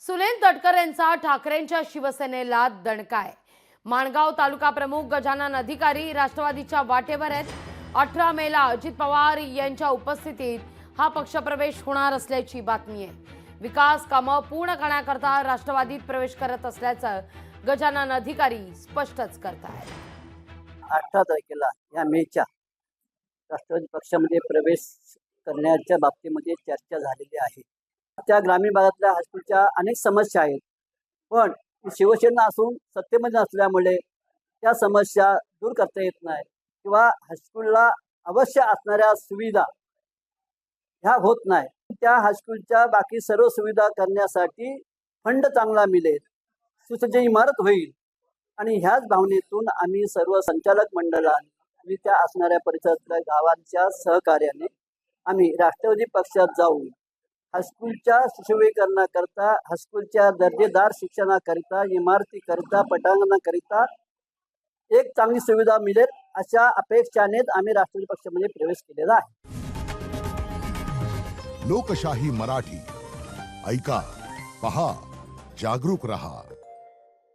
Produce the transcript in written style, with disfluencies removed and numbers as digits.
सुलेन तटकर यांचा ठाकरेंच्या शिवसेनेला दणका आहे। माणगाव तालुका प्रमुख गजानन अधिकारी राष्ट्रवादीच्या वाटेवर आहेत। 18 मेला अजित पवार यांच्या उपस्थितीत हा पक्षप्रवेश होणार असल्याची बातमी आहे। विकास कामं पूर्ण करण्याकरता राष्ट्रवादीत प्रवेश करत असल्याचं गजानन अधिकारी स्पष्टच करतात। 18 तारखेला या मेच्या राष्ट्रवादी पक्षामध्ये प्रवेश करण्याच्या बाबतीमध्ये चर्चा झालेली आहे। त्या ग्रामीण भागातल्या हायस्कूलच्या अनेक समस्या आहेत, पण शिवसेना असून सत्तेमध्ये नसल्यामुळे त्या समस्या दूर करता येत नाही किंवा हायस्कूलला अवश्य असणाऱ्या सुविधा ह्या होत नाही। त्या हायस्कूलच्या बाकी सर्व सुविधा करण्यासाठी फंड चांगला मिळेल, सुसज्ज इमारत होईल आणि ह्याच भावनेतून आम्ही सर्व संचालक मंडळाने आणि त्या असणाऱ्या परिसरातल्या गावांच्या सहकार्याने आम्ही राष्ट्रवादी पक्षात जाऊन हायस्कूलच्या सुशोभीकरणाकरता, हायस्कूलच्या दर्जेदार शिक्षणाकरिता, इमारतीकरिता, पटांगणाकरिता एक चांगली सुविधा मिळेल अशा अपेक्षानेच आम्ही राष्ट्रवादी पक्षामध्ये प्रवेश केलेला आहे। लोकशाही मराठी ऐका, पहा, जागरूक रहा।